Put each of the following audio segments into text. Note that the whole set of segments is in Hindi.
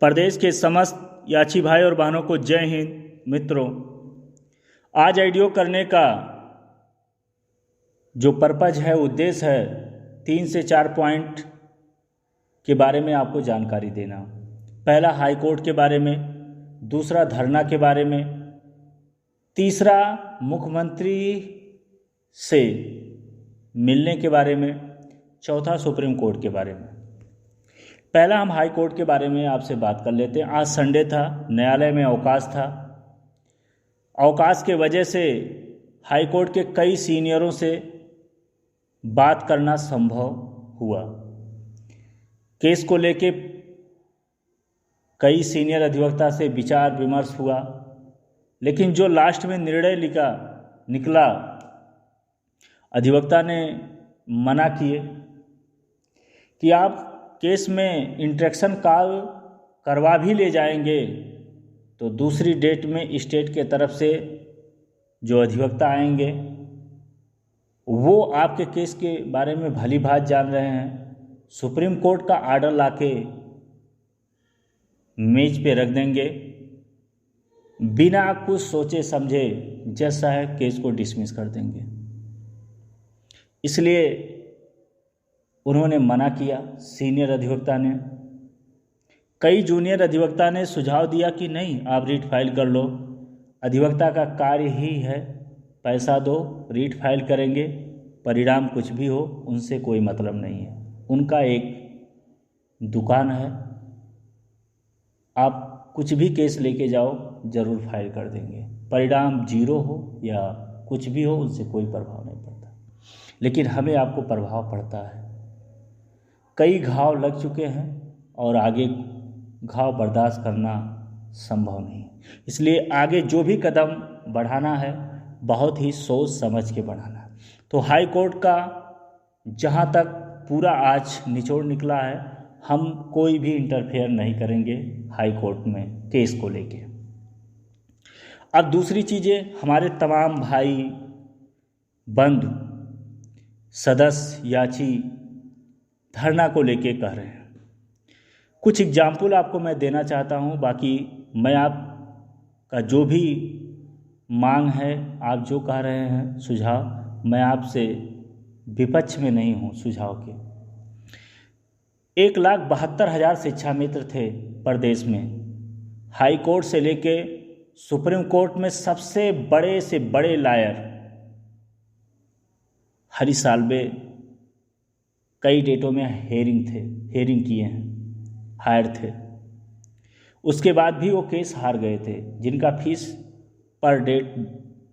प्रदेश के समस्त याची भाई और बहनों को जय हिंद। मित्रों, आज ऑडियो करने का जो पर्पज है, उद्देश्य है, 3 से 4 पॉइंट के बारे में आपको जानकारी देना। पहला हाई कोर्ट के बारे में, दूसरा धरना के बारे में, तीसरा मुख्यमंत्री से मिलने के बारे में, चौथा सुप्रीम कोर्ट के बारे में। पहला हम हाई कोर्ट के बारे में आपसे बात कर लेते हैं। आज संडे था, न्यायालय में अवकाश था। अवकाश के वजह से हाई कोर्ट के कई सीनियरों से बात करना संभव हुआ। केस को लेके कई सीनियर अधिवक्ता से विचार विमर्श हुआ, लेकिन जो लास्ट में निर्णय निकला, अधिवक्ता ने मना किए कि आप केस में इंटरेक्शन कॉल करवा भी ले जाएंगे तो दूसरी डेट में स्टेट के तरफ से जो अधिवक्ता आएंगे वो आपके केस के बारे में भली भांत जान रहे हैं, सुप्रीम कोर्ट का आर्डर लाके मेज पे रख देंगे, बिना कुछ सोचे समझे जैसा है केस को डिसमिस कर देंगे। इसलिए उन्होंने मना किया सीनियर अधिवक्ता ने। कई जूनियर अधिवक्ता ने सुझाव दिया कि नहीं, आप रीट फाइल कर लो, अधिवक्ता का कार्य ही है, पैसा दो, रीट फाइल करेंगे, परिणाम कुछ भी हो उनसे कोई मतलब नहीं है, उनका एक दुकान है, आप कुछ भी केस लेके जाओ ज़रूर फाइल कर देंगे, परिणाम जीरो हो या कुछ भी हो उनसे कोई प्रभाव नहीं पड़ता। लेकिन हमें आपको प्रभाव पड़ता है। कई घाव लग चुके हैं और आगे घाव बर्दाश्त करना संभव नहीं, इसलिए आगे जो भी कदम बढ़ाना है बहुत ही सोच समझ के बढ़ाना है। तो हाई कोर्ट का जहाँ तक पूरा आज निचोड़ निकला है, हम कोई भी इंटरफेयर नहीं करेंगे हाई कोर्ट में केस को लेके। अब दूसरी चीज़ें, हमारे तमाम भाई बंधु सदस्य याची धरना को लेके कह रहे हैं। कुछ एग्जाम्पल आपको मैं देना चाहता हूँ, बाकी मैं आपका जो भी मांग है, आप जो कह रहे हैं सुझाव, मैं आपसे विपक्ष में नहीं हूँ सुझाव के। 1,72,000 शिक्षा मित्र थे प्रदेश में। हाई कोर्ट से लेके सुप्रीम कोर्ट में सबसे बड़े से बड़े लायर हरी साल्वे कई डेटों में हेयरिंग किए हैं, हायर थे। उसके बाद भी वो केस हार गए थे, जिनका फीस पर डेट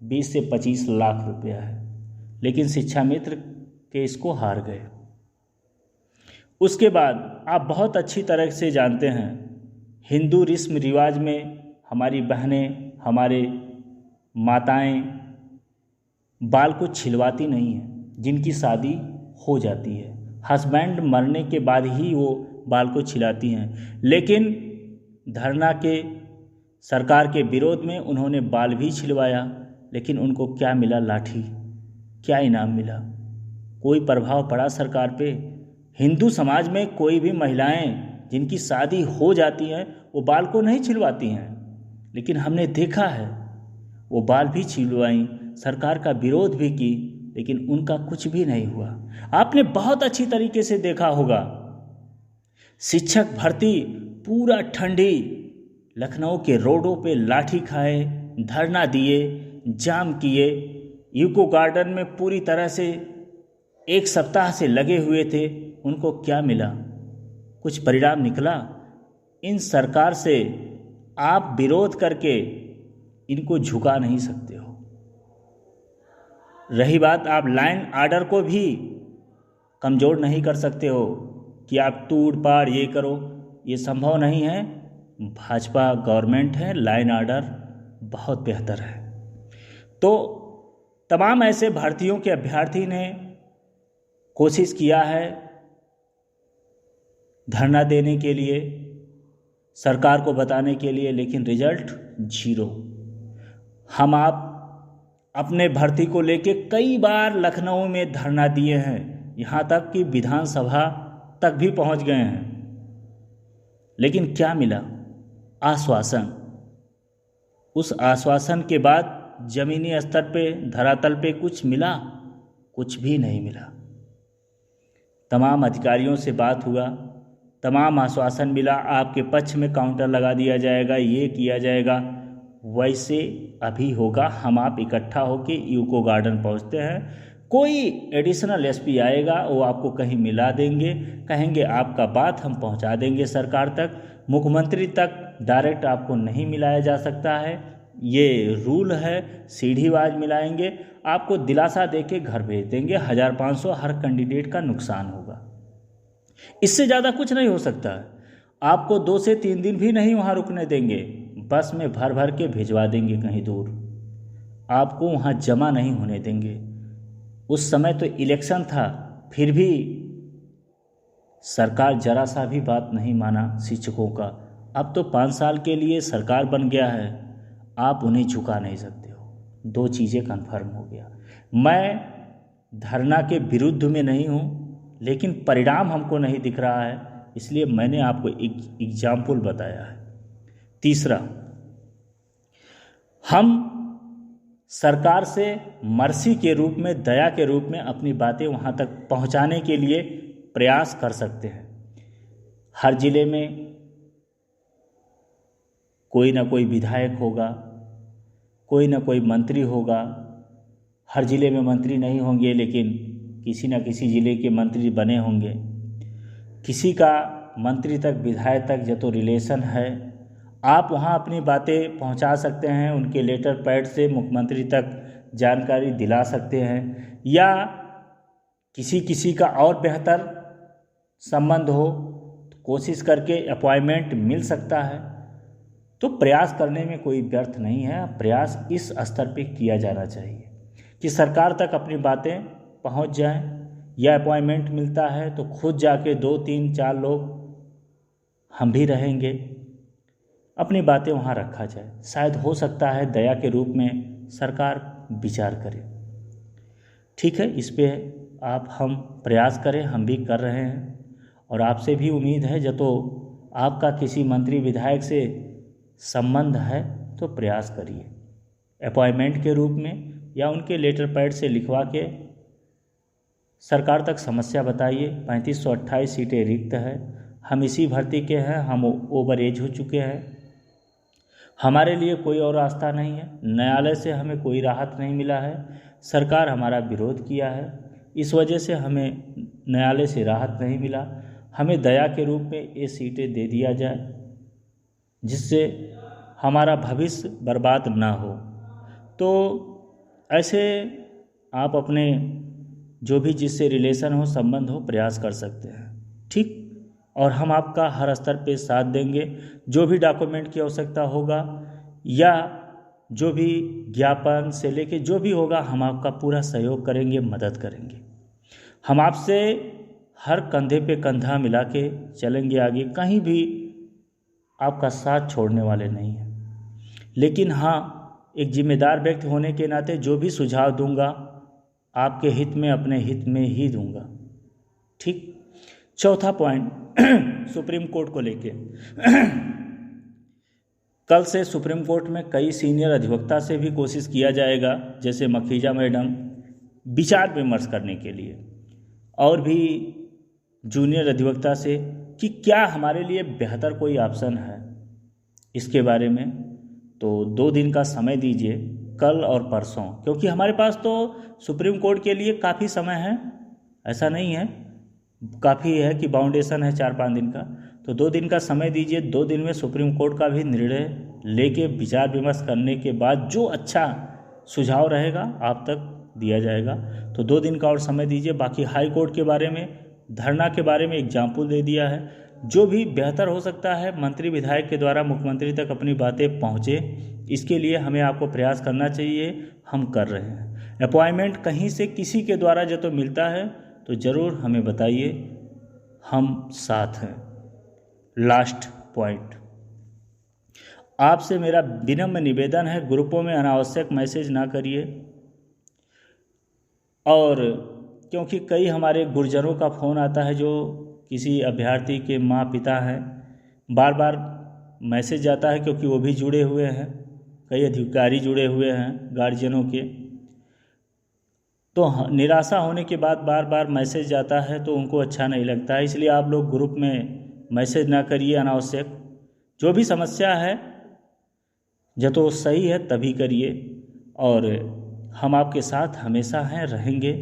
20 से 25 लाख रुपया है, लेकिन शिक्षा मित्र केस को हार गए। उसके बाद आप बहुत अच्छी तरह से जानते हैं, हिंदू रस्म रिवाज में हमारी बहनें, हमारे माताएं बाल को छिलवाती नहीं हैं। जिनकी शादी हो जाती है, हस्बैंड मरने के बाद ही वो बाल को छिलाती हैं, लेकिन धरना के सरकार के विरोध में उन्होंने बाल भी छिलवाया, लेकिन उनको क्या मिला? लाठी। क्या इनाम मिला? कोई प्रभाव पड़ा सरकार पे? हिंदू समाज में कोई भी महिलाएं जिनकी शादी हो जाती हैं वो बाल को नहीं छिलवाती हैं, लेकिन हमने देखा है वो बाल भी छिलवाई, सरकार का विरोध भी की, लेकिन उनका कुछ भी नहीं हुआ। आपने बहुत अच्छी तरीके से देखा होगा, शिक्षक भर्ती पूरा ठंडी लखनऊ के रोडों पे लाठी खाए, धरना दिए, जाम किए, यूको गार्डन में पूरी तरह से 1 सप्ताह से लगे हुए थे। उनको क्या मिला? कुछ परिणाम निकला? इन सरकार से आप विरोध करके इनको झुका नहीं सकते हो। रही बात, आप लाइन आर्डर को भी कमज़ोर नहीं कर सकते हो कि आप तोड़ पाड़ ये करो, ये संभव नहीं है। भाजपा गवर्नमेंट है, लाइन आर्डर बहुत बेहतर है। तो तमाम ऐसे भर्तियों के अभ्यर्थी ने कोशिश किया है धरना देने के लिए, सरकार को बताने के लिए, लेकिन रिजल्ट 0। हम आप अपने भर्ती को लेके कई बार लखनऊ में धरना दिए हैं, यहाँ तक कि विधानसभा तक भी पहुँच गए हैं, लेकिन क्या मिला? आश्वासन। उस आश्वासन के बाद जमीनी स्तर पे, धरातल पे कुछ मिला? कुछ भी नहीं मिला। तमाम अधिकारियों से बात हुआ, तमाम आश्वासन मिला, आपके पक्ष में काउंटर लगा दिया जाएगा, ये किया जाएगा। वैसे अभी होगा, हम आप इकट्ठा होके यूको गार्डन पहुंचते हैं, कोई एडिशनल एसपी आएगा, वो आपको कहीं मिला देंगे, कहेंगे आपका बात हम पहुंचा देंगे सरकार तक, मुख्यमंत्री तक डायरेक्ट आपको नहीं मिलाया जा सकता है, ये रूल है, सीढ़ीवाज मिलाएंगे, आपको दिलासा देके घर भेज देंगे, 1500 हर कैंडिडेट का नुकसान होगा। इससे ज़्यादा कुछ नहीं हो सकता है। आपको 2 से 3 दिन भी नहीं वहाँ रुकने देंगे, बस में भर भर के भिजवा देंगे कहीं दूर, आपको वहाँ जमा नहीं होने देंगे। उस समय तो इलेक्शन था, फिर भी सरकार जरा सा भी बात नहीं माना शिक्षकों का। अब तो 5 साल के लिए सरकार बन गया है, आप उन्हें झुका नहीं सकते हो। 2 चीज़ें कन्फर्म हो गया। मैं धरना के विरुद्ध में नहीं हूँ, लेकिन परिणाम हमको नहीं दिख रहा है, इसलिए मैंने आपको एक एग्जाम्पल बताया है। तीसरा, हम सरकार से मर्सी के रूप में, दया के रूप में अपनी बातें वहाँ तक पहुँचाने के लिए प्रयास कर सकते हैं। हर जिले में कोई ना कोई विधायक होगा, कोई ना कोई मंत्री होगा। हर ज़िले में मंत्री नहीं होंगे, लेकिन किसी न किसी ज़िले के मंत्री बने होंगे। किसी का मंत्री तक, विधायक तक जो तो रिलेशन है, आप वहाँ अपनी बातें पहुँचा सकते हैं, उनके लेटर पैड से मुख्यमंत्री तक जानकारी दिला सकते हैं, या किसी का और बेहतर संबंध हो तो कोशिश करके अपॉइंटमेंट मिल सकता है। तो प्रयास करने में कोई व्यर्थ नहीं है। प्रयास इस स्तर पे किया जाना चाहिए कि सरकार तक अपनी बातें पहुंच जाएं, या अपॉइंटमेंट मिलता है तो खुद जाके 2, 3, 4 लोग हम भी रहेंगे, अपनी बातें वहाँ रखा जाए। शायद हो सकता है दया के रूप में सरकार विचार करे। ठीक है, इस पे आप हम प्रयास करें, हम भी कर रहे हैं, और आपसे भी उम्मीद है जो तो आपका किसी मंत्री विधायक से संबंध है तो प्रयास करिए, अपॉइंटमेंट के रूप में या उनके लेटर पैड से लिखवा के सरकार तक समस्या बताइए। 3528 सीटें रिक्त है, हम इसी भर्ती के हैं, हम ओवर एज हो चुके हैं, हमारे लिए कोई और रास्ता नहीं है, न्यायालय से हमें कोई राहत नहीं मिला है, सरकार हमारा विरोध किया है, इस वजह से हमें न्यायालय से राहत नहीं मिला, हमें दया के रूप में ये सीटें दे दिया जाए, जिससे हमारा भविष्य बर्बाद ना हो। तो ऐसे आप अपने जो भी जिससे रिलेशन हो, संबंध हो, प्रयास कर सकते हैं। ठीक, और हम आपका हर स्तर पे साथ देंगे। जो भी डॉक्यूमेंट की आवश्यकता होगा या जो भी ज्ञापन से लेके जो भी होगा, हम आपका पूरा सहयोग करेंगे, मदद करेंगे। हम आपसे हर कंधे पे कंधा मिला के चलेंगे आगे, कहीं भी आपका साथ छोड़ने वाले नहीं हैं। लेकिन हाँ, एक जिम्मेदार व्यक्ति होने के नाते जो भी सुझाव दूंगा आपके हित में, अपने हित में ही दूंगा। ठीक। चौथा पॉइंट सुप्रीम कोर्ट को लेके कल से सुप्रीम कोर्ट में कई सीनियर अधिवक्ता से भी कोशिश किया जाएगा, जैसे मखीजा मैडम, विचार विमर्श करने के लिए, और भी जूनियर अधिवक्ता से कि क्या हमारे लिए बेहतर कोई ऑप्शन है इसके बारे में। तो 2 दिन का समय दीजिए, कल और परसों, क्योंकि हमारे पास तो सुप्रीम कोर्ट के लिए काफ़ी समय है, ऐसा नहीं है, काफ़ी है कि बाउंडेशन है 4-5 दिन का। तो 2 दिन का समय दीजिए, 2 दिन में सुप्रीम कोर्ट का भी निर्णय लेके विचार विमर्श करने के बाद जो अच्छा सुझाव रहेगा आप तक दिया जाएगा। तो 2 दिन का और समय दीजिए। बाकी हाई कोर्ट के बारे में, धरना के बारे में एग्जाम्पल दे दिया है। जो भी बेहतर हो सकता है मंत्री विधायक के द्वारा मुख्यमंत्री तक अपनी बातें पहुँचे, इसके लिए हमें आपको प्रयास करना चाहिए, हम कर रहे हैं। अपॉइंटमेंट कहीं से किसी के द्वारा जो तो मिलता है तो ज़रूर हमें बताइए, हम साथ हैं। लास्ट पॉइंट, आपसे मेरा विनम्र निवेदन है, ग्रुपों में अनावश्यक मैसेज ना करिए। और क्योंकि कई हमारे गुरजनों का फ़ोन आता है जो किसी अभ्यर्थी के माँ पिता हैं, बार बार मैसेज जाता है, क्योंकि वो भी जुड़े हुए हैं, कई अधिकारी जुड़े हुए हैं गार्जियनों के। तो निराशा होने के बाद बार बार मैसेज जाता है तो उनको अच्छा नहीं लगता है। इसलिए आप लोग ग्रुप में मैसेज ना करिए अनावश्यक। जो भी समस्या है जब तो सही है तभी करिए, और हम आपके साथ हमेशा हैं, रहेंगे,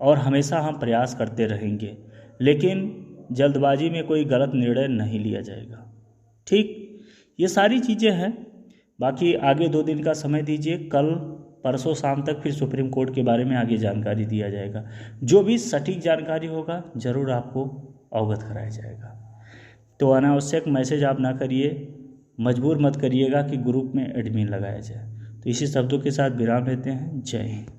और हमेशा हम प्रयास करते रहेंगे, लेकिन जल्दबाजी में कोई गलत निर्णय नहीं लिया जाएगा। ठीक, ये सारी चीज़ें हैं। बाकी आगे 2 दिन का समय दीजिए, कल परसों शाम तक फिर सुप्रीम कोर्ट के बारे में आगे जानकारी दिया जाएगा। जो भी सटीक जानकारी होगा ज़रूर आपको अवगत कराया जाएगा। तो अनावश्यक मैसेज आप ना करिए, मजबूर मत करिएगा कि ग्रुप में एडमिन लगाया जाए। तो इसी शब्दों के साथ विराम लेते हैं। जय हिंद।